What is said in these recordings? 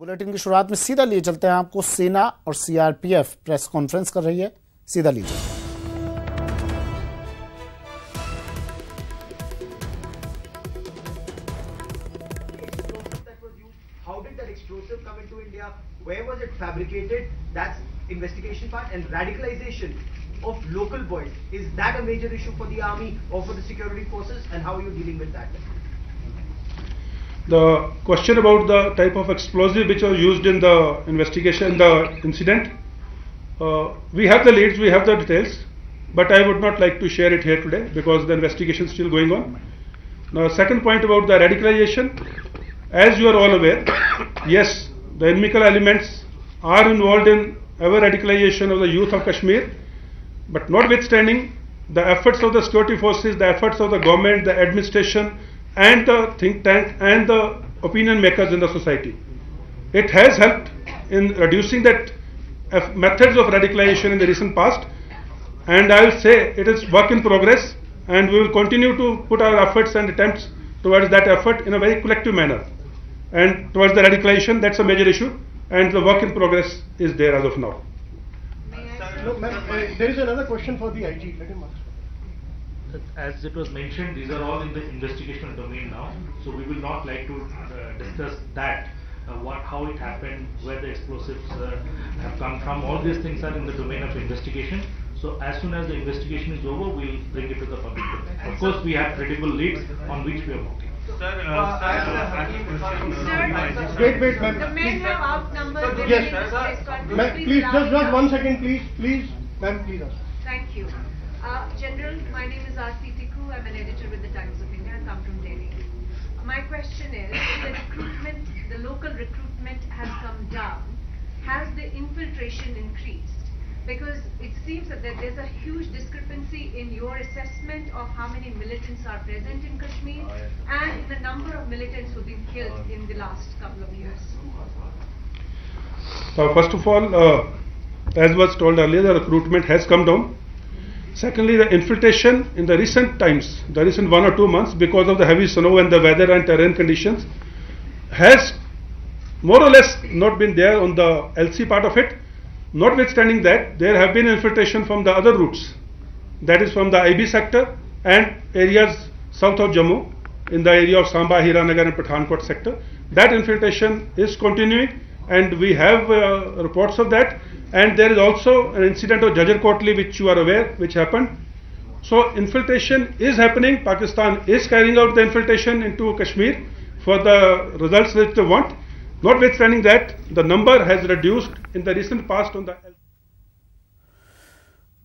Bulletin की शुरुआत में सीधा लिए चलते हैं आपको। सेना और सीआरपीएफ प्रेस कॉन्फ्रेंस कर रही है, सीधा लीजिए। How did that explosive come into India? Where was it fabricated? That's investigation part. And radicalization of local boys, is that a major issue for the army or for the security forces? And how are you dealing with that? The question about the type of explosive which was used in the investigation, the incident, we have the leads, we have the details, but I would not like to share it here today because the investigation is still going on. Now, second point about the radicalization, as you are all aware, yes, the inimical elements are involved in ever radicalization of the youth of Kashmir, but notwithstanding the efforts of the security forces, the efforts of the government, the administration, and the think tank and the opinion makers in the society, it has helped in reducing that methods of radicalization in the recent past, and I will say it is work in progress, and we will continue to put our efforts and attempts towards that effort in a very collective manner. And towards the radicalization, that's a major issue, and the work in progress is there as of now. No, there is another question for the IG. Let him ask. As it was mentioned, these are all in the investigational domain now, so we will not like to discuss that, how it happened, where the explosives have come from. All these things are in the domain of investigation. So as soon as the investigation is over, we will bring it to the public domain. Of course, we have credible leads on which we are working. Wait, ma'am. The men have outnumbered women Yes. in this press conference. Ma'am, please, just 1 second, please, ma'am, please ask. Thank you. General, my name is Aarti Tikku. I'm an editor with the Times of India. I come from Delhi. My question is, the recruitment, the local recruitment has come down. Has the infiltration increased? Because it seems that there's a huge discrepancy in your assessment of how many militants are present in Kashmir and the number of militants who've been killed in the last couple of years. First of all, as was told earlier, the recruitment has come down. Secondly, the infiltration in the recent times, the recent 1 or 2 months, because of the heavy snow and the weather and terrain conditions, has more or less not been there on the LC part of it. Notwithstanding that, there have been infiltration from the other routes, that is from the IB sector and areas south of Jammu, in the area of Samba, Hiranagar and Pathankot sector. That infiltration is continuing, and we have reports of that. And there is also an incident of Jajjar Kotli, which you are aware, which happened. So infiltration is happening. Pakistan is carrying out the infiltration into Kashmir for the results which they want. Notwithstanding that, the number has reduced in the recent past on the.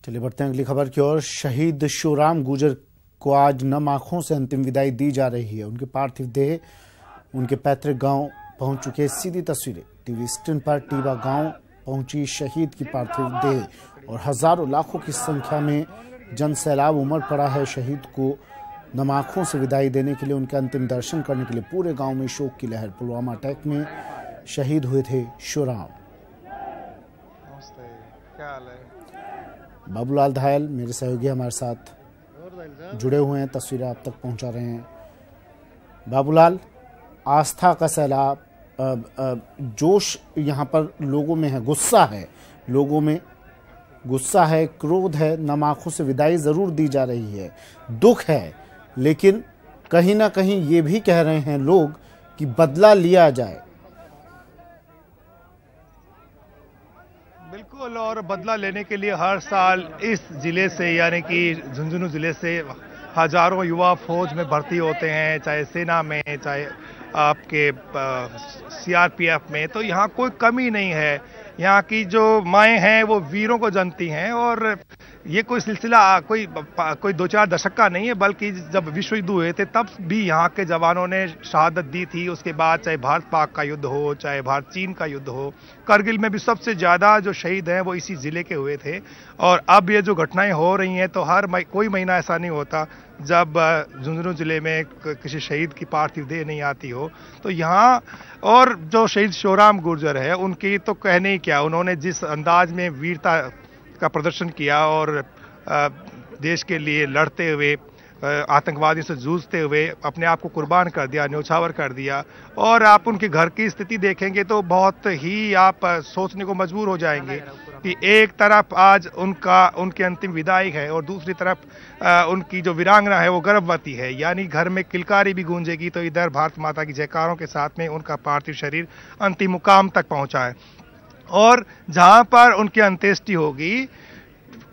चलिए बढ़ते हैं अगली खबर की ओर। शहीद शिवराम गुर्जर को आज नम आंखों से अंतिम विदाई दी जा रही है। उनके पार्थिव देह उनके पैतृक गांव पहुंच चुके हैं। सीधी तस्वीरें टीवी स्क्रीन पर। टीवा गांव पहुंची शहीद की पार्थिव देह और हजारों लाखों की संख्या में जन सैलाब उमड़ पड़ा है। शहीद को नम आंखों से विदाई देने के लिए, उनके अंतिम दर्शन करने के लिए पूरे गांव में शोक की लहर। पुलवामा अटैक में शहीद हुए थे शिवराम। बाबूलाल धायल मेरे सहयोगी हमारे साथ जुड़े हुए हैं, तस्वीरें आप तक पहुंचा रहे हैं। बाबूलाल, आस्था का सैलाब, जोश यहाँ पर लोगों में है, गुस्सा है, लोगों में गुस्सा है, क्रोध है। नम आंखों से विदाई जरूर दी जा रही है, दुख है, लेकिन कहीं ना कहीं ये भी कह रहे हैं लोग कि बदला लिया जाए। बिल्कुल, और बदला लेने के लिए हर साल इस जिले से, यानी कि झुंझुनू जिले से हजारों युवा फौज में भर्ती होते हैं, चाहे सेना में, चाहे आपके सीआरपीएफ में। तो यहाँ कोई कमी नहीं है। यहाँ की जो माएँ हैं वो वीरों को जानती हैं, और ये कोई सिलसिला कोई 2-4 दशक का नहीं है, बल्कि जब विश्व युद्ध हुए थे तब भी यहाँ के जवानों ने शहादत दी थी। उसके बाद चाहे भारत पाक का युद्ध हो, चाहे भारत चीन का युद्ध हो, करगिल में भी सबसे ज़्यादा जो शहीद हैं वो इसी ज़िले के हुए थे। और अब ये जो घटनाएं हो रही हैं, तो कोई महीना ऐसा नहीं होता जब झुंझुनू ज़िले में किसी शहीद की पार्थिव देह नहीं आती हो। तो यहाँ, और जो शहीद शिवराम गुर्जर है, उनकी तो कहने ही क्या, उन्होंने जिस अंदाज में वीरता का प्रदर्शन किया और देश के लिए लड़ते हुए आतंकवादियों से जूझते हुए अपने आप को कुर्बान कर दिया, न्यौछावर कर दिया। और आप उनके घर की स्थिति देखेंगे तो बहुत ही आप सोचने को मजबूर हो जाएंगे कि एक तरफ आज उनकी अंतिम विदाई है और दूसरी तरफ उनकी जो वीरांगना है वो गर्भवती है, यानी घर में किलकारी भी गूंजेगी तो इधर भारत माता की जयकारों के साथ में उनका पार्थिव शरीर अंतिम मुकाम तक पहुंचा है। और जहां पर उनकी अंत्येष्टि होगी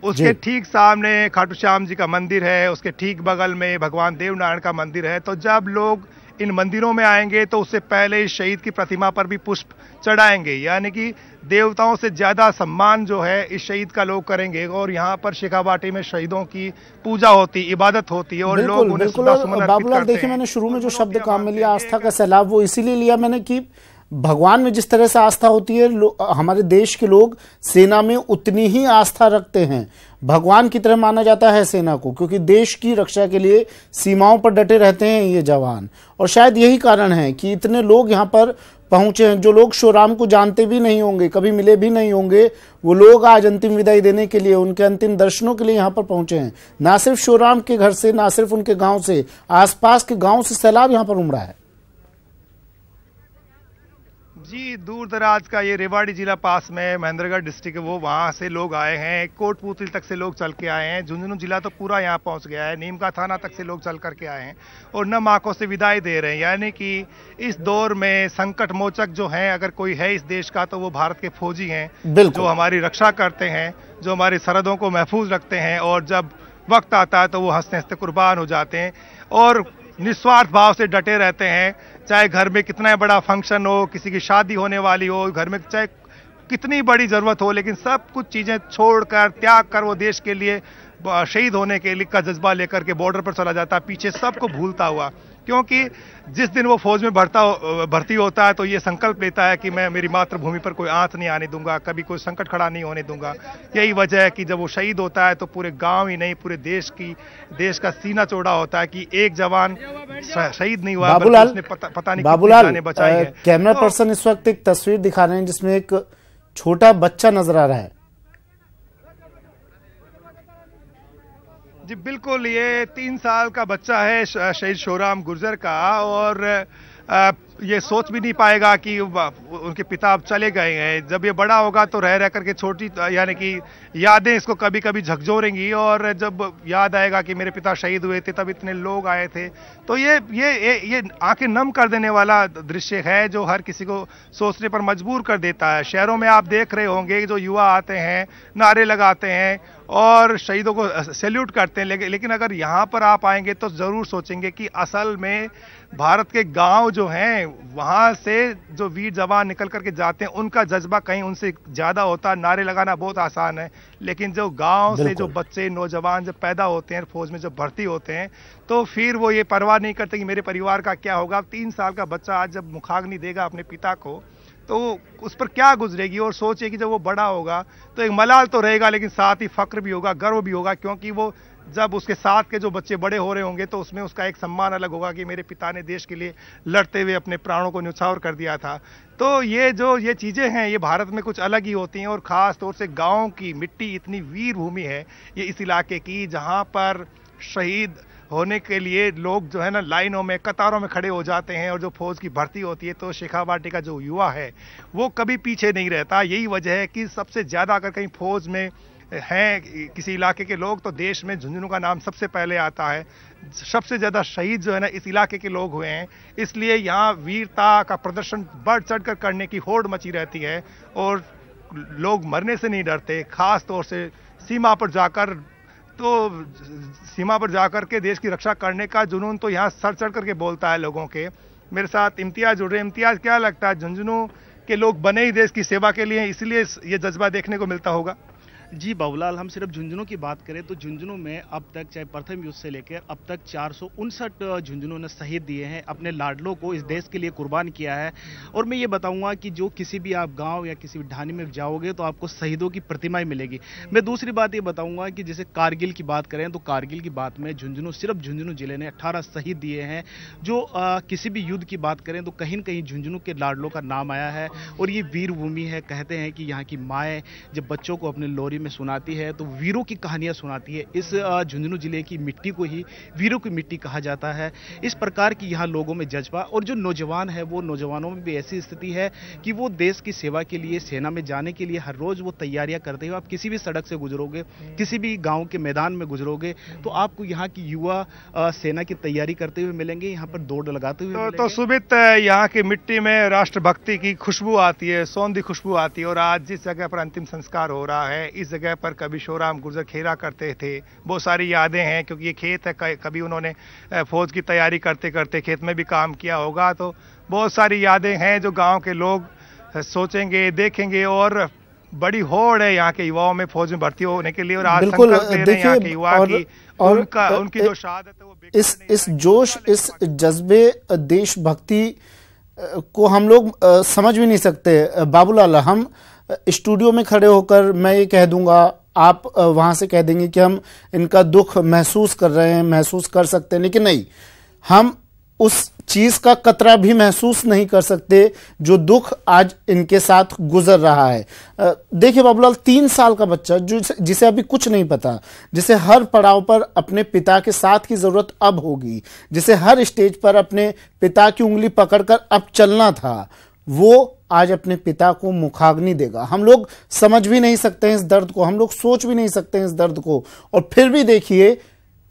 उसके ठीक सामने खाटू श्याम जी का मंदिर है, उसके ठीक बगल में भगवान देवनारायण का मंदिर है। तो जब लोग इन मंदिरों में आएंगे तो उससे पहले इस शहीद की प्रतिमा पर भी पुष्प चढ़ाएंगे, यानी कि देवताओं से ज्यादा सम्मान जो है इस शहीद का लोग करेंगे। और यहाँ पर शेखावाटी में शहीदों की पूजा होती, इबादत होती है और लोग उन्हें सुमन अर्पित करते हैं। देखिए, मैंने शुरू में जो शब्द काम में लिया आस्था का सैलाब, वो इसीलिए लिया मैंने कि भगवान में जिस तरह से आस्था होती है, हमारे देश के लोग सेना में उतनी ही आस्था रखते हैं। भगवान की तरह माना जाता है सेना को, क्योंकि देश की रक्षा के लिए सीमाओं पर डटे रहते हैं ये जवान। और शायद यही कारण है कि इतने लोग यहाँ पर पहुंचे हैं। जो लोग श्योराम को जानते भी नहीं होंगे, कभी मिले भी नहीं होंगे, वो लोग आज अंतिम विदाई देने के लिए, उनके अंतिम दर्शनों के लिए यहाँ पर पहुंचे हैं। ना सिर्फ श्योराम के घर से, ना सिर्फ उनके गांव से, आसपास के गांव से सैलाब यहाँ पर उमड़ा है। जी, दूर दराज का ये रेवाड़ी जिला पास में महेंद्रगढ़ डिस्ट्रिक्ट है, वो वहाँ से लोग आए हैं, कोटपूतली तक से लोग चल के आए हैं, झुंझुनू जिला तो पूरा यहाँ पहुँच गया है, नीमका थाना तक से लोग चल करके आए हैं और नम आंखों से विदाई दे रहे हैं। यानी कि इस दौर में संकट मोचक जो हैं, अगर कोई है इस देश का तो वो भारत के फौजी हैं, जो हमारी रक्षा करते हैं, जो हमारी सरहदों को महफूज रखते हैं। और जब वक्त आता है तो वो हंसते हंसते कुर्बान हो जाते हैं और निस्वार्थ भाव से डटे रहते हैं। चाहे घर में कितना बड़ा फंक्शन हो, किसी की शादी होने वाली हो, घर में चाहे कितनी बड़ी जरूरत हो, लेकिन सब कुछ चीजें छोड़कर, त्याग कर वो देश के लिए शहीद होने के लिए का जज्बा लेकर के बॉर्डर पर चला जाता है, पीछे सबको भूलता हुआ। क्योंकि जिस दिन वो फौज में भर्ती होता है तो ये संकल्प लेता है कि मैं मेरी मातृभूमि पर कोई आंच नहीं आने दूंगा, कभी कोई संकट खड़ा नहीं होने दूंगा। यही वजह है कि जब वो शहीद होता है तो पूरे गांव ही नहीं, पूरे देश का सीना चौड़ा होता है कि एक जवान शहीद नहीं हुआ, उसने पता नहीं कितनी जानें बचाई है। कैमरा पर्सन इस वक्त एक तस्वीर दिखा रहे हैं जिसमें एक छोटा बच्चा नजर आ रहा है। जी बिल्कुल, ये 3 साल का बच्चा है शहीद श्योराम गुर्जर का, और ये सोच भी नहीं पाएगा कि उनके पिता अब चले गए हैं। जब ये बड़ा होगा तो रह करके छोटी, यानी कि यादें इसको कभी कभी झकझोरेंगी, और जब याद आएगा कि मेरे पिता शहीद हुए थे, तब इतने लोग आए थे, तो ये आंखें नम कर देने वाला दृश्य है जो हर किसी को सोचने पर मजबूर कर देता है। शहरों में आप देख रहे होंगे जो युवा आते हैं, नारे लगाते हैं और शहीदों को सैल्यूट करते हैं, लेकिन अगर यहाँ पर आप आएंगे तो जरूर सोचेंगे कि असल में भारत के गांव जो हैं, वहां से जो वीर जवान निकल करके जाते हैं, उनका जज्बा कहीं उनसे ज्यादा होता है। नारे लगाना बहुत आसान है, लेकिन जो गांव से जो बच्चे, नौजवान जब पैदा होते हैं, फौज में जब भर्ती होते हैं, तो फिर वो ये परवाह नहीं करते कि मेरे परिवार का क्या होगा। 3 साल का बच्चा आज जब मुखाग्नि देगा अपने पिता को, तो उस पर क्या गुजरेगी। और सोचिए कि जब वो बड़ा होगा तो एक मलाल तो रहेगा, लेकिन साथ ही फक्र भी होगा, गर्व भी होगा, क्योंकि वो जब उसके साथ के जो बच्चे बड़े हो रहे होंगे तो उसमें उसका एक सम्मान अलग होगा कि मेरे पिता ने देश के लिए लड़ते हुए अपने प्राणों को न्यौछावर कर दिया था। तो ये चीजें हैं, ये भारत में कुछ अलग ही होती हैं। और खास तौर से गाँव की मिट्टी इतनी वीर भूमि है ये इस इलाके की, जहाँ पर शहीद होने के लिए लोग जो है ना लाइनों में, कतारों में खड़े हो जाते हैं। और जो फौज की भर्ती होती है तो शेखावाटी का जो युवा है वो कभी पीछे नहीं रहता। यही वजह है कि सबसे ज्यादा अगर कहीं फौज में हैं किसी इलाके के लोग तो देश में झुंझुनू का नाम सबसे पहले आता है। सबसे ज्यादा शहीद जो है ना इस इलाके के लोग हुए हैं, इसलिए यहाँ वीरता का प्रदर्शन बढ़ चढ़कर करने की होड़ मची रहती है और लोग मरने से नहीं डरते। खास तौर से सीमा पर जाकर के देश की रक्षा करने का जुनून तो यहाँ सर चढ़ करके बोलता है लोगों के। मेरे साथ इम्तियाज जुड़ रहे हैं। इम्तियाज, क्या लगता है, झुंझुनू के लोग बने ही देश की सेवा के लिए, इसलिए ये जज्बा देखने को मिलता होगा? जी बाबूलाल, हम सिर्फ झुंझुनू की बात करें तो झुंझुनू में अब तक, चाहे प्रथम युद्ध से लेकर अब तक 459 झुंझुनू ने शहीद दिए हैं, अपने लाडलों को इस देश के लिए कुर्बान किया है। और मैं ये बताऊंगा कि जो किसी भी आप गांव या किसी भी ढाणी में जाओगे तो आपको शहीदों की प्रतिमाएं मिलेगी। मैं दूसरी बात ये बताऊंगा कि जैसे कारगिल की बात करें तो कारगिल की बात में सिर्फ झुंझुनू जिले ने 18 शहीद दिए हैं। जो किसी भी युद्ध की बात करें तो कहीं न कहीं झुंझुनू के लाडलों का नाम आया है। और ये वीर भूमि है। कहते हैं कि यहाँ की माएँ जब बच्चों को अपने लोरी में सुनाती है तो वीरों की कहानियां सुनाती है। इस झुंझुनू जिले की मिट्टी को ही वीरों की मिट्टी कहा जाता है। इस प्रकार की यहाँ लोगों में जज्बा, और जो नौजवान है वो नौजवानों में भी ऐसी स्थिति है कि वो देश की सेवा के लिए, सेना में जाने के लिए हर रोज वो तैयारियां करते हैं। आप किसी भी सड़क से गुजरोगे, किसी भी गाँव के मैदान में गुजरोगे तो आपको यहाँ की युवा सेना की तैयारी करते हुए मिलेंगे, यहाँ पर दौड़ लगाते हुए तो सुमित, यहाँ की मिट्टी में राष्ट्रभक्ति की खुशबू आती है, सौंधी खुशबू आती है। और आज जिस जगह पर अंतिम संस्कार हो रहा है, इस जगह पर कभी शिवराम गुर्जर खेला करते थे। बहुत सारी यादें हैं, क्योंकि ये खेत है, कभी उन्होंने फौज की तैयारी करते करते खेत में भी काम किया होगा। तो बहुत सारी यादें हैं जो गाँव के लोग सोचेंगे, देखेंगे। और बड़ी होड़ है यहाँ के युवाओं में फौज में भर्ती होने के लिए। और आज संकल्प ले रहे हैं यहाँ के युवा की, उनकी जो शहादत है वो इस जोश, इस जज्बे, देशभक्ति को हम लोग समझ भी नहीं सकते। बाबूलाल, हम स्टूडियो में खड़े होकर मैं ये कह दूंगा, आप वहां से कह देंगे कि हम इनका दुख महसूस कर रहे हैं, महसूस कर सकते हैं, लेकिन नहीं, हम उस चीज का कतरा भी महसूस नहीं कर सकते जो दुख आज इनके साथ गुजर रहा है। देखिए बाबूलाल, 3 साल का बच्चा जिसे अभी कुछ नहीं पता, जिसे हर पड़ाव पर अपने पिता के साथ की जरूरत अब होगी, जिसे हर स्टेज पर अपने पिता की उंगली पकड़कर अब चलना था, वो आज अपने पिता को मुखाग्नि देगा। हम लोग समझ भी नहीं सकते हैं इस दर्द को, हम लोग सोच भी नहीं सकते हैं इस दर्द को। और फिर भी देखिए,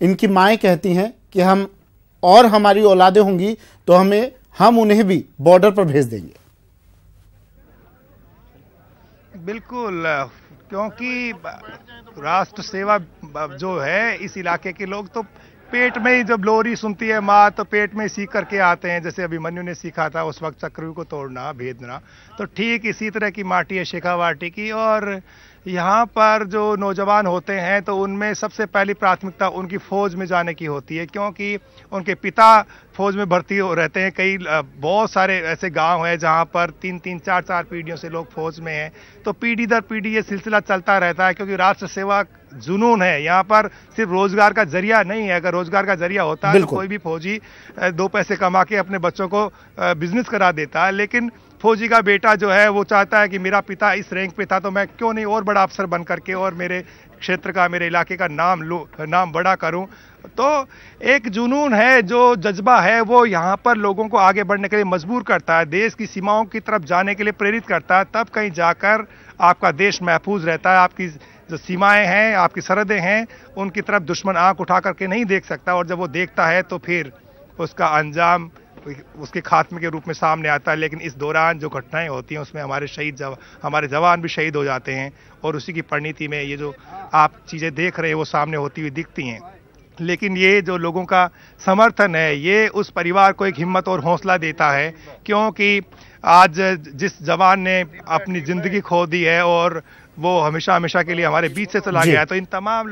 इनकी माएँ कहती हैं कि हम और हमारी औलादें होंगी तो हम उन्हें भी बॉर्डर पर भेज देंगे। बिल्कुल, क्योंकि राष्ट्र सेवा जो है, इस इलाके के लोग तो पेट में ही, जब लोरी सुनती है माँ तो पेट में सीख करके आते हैं। जैसे अभिमन्यु ने सीखा था उस वक्त चक्रव्यूह को तोड़ना, भेदना, तो ठीक इसी तरह की माटी है शेखावाटी की। और यहाँ पर जो नौजवान होते हैं तो उनमें सबसे पहली प्राथमिकता उनकी फौज में जाने की होती है, क्योंकि उनके पिता फौज में भर्ती हो रहते हैं। कई बहुत सारे ऐसे गांव हैं जहाँ पर 3-3, 4-4 पीढ़ियों से लोग फौज में हैं। तो पीढ़ी दर पीढ़ी ये सिलसिला चलता रहता है, क्योंकि राष्ट्र सेवा जुनून है। यहाँ पर सिर्फ रोजगार का जरिया नहीं है। अगर रोजगार का जरिया होता है तो कोई भी फौजी 2 पैसे कमा के अपने बच्चों को बिजनेस करा देता है। लेकिन फौजी का बेटा जो है वो चाहता है कि मेरा पिता इस रैंक पे था तो मैं क्यों नहीं और बड़ा अफसर बन करके और मेरे क्षेत्र का, मेरे इलाके का नाम बड़ा करूं। तो एक जुनून है, जो जज्बा है वो यहाँ पर लोगों को आगे बढ़ने के लिए मजबूर करता है, देश की सीमाओं की तरफ जाने के लिए प्रेरित करता है। तब कहीं जाकर आपका देश महफूज रहता है। आपकी जो सीमाएं हैं, आपकी सरहदें हैं, उनकी तरफ दुश्मन आंख उठा करके नहीं देख सकता। और जब वो देखता है तो फिर उसका अंजाम उसके खात्मे के रूप में सामने आता है। लेकिन इस दौरान जो घटनाएं होती हैं उसमें हमारे जवान भी शहीद हो जाते हैं। और उसी की परिणति में ये जो आप चीज़ें देख रहे हैं वो सामने होती हुई दिखती हैं। लेकिन ये जो लोगों का समर्थन है, ये उस परिवार को एक हिम्मत और हौसला देता है, क्योंकि आज जिस जवान ने अपनी जिंदगी खो दी है और वो हमेशा हमेशा के लिए हमारे बीच से चला गया है, तो इन तमाम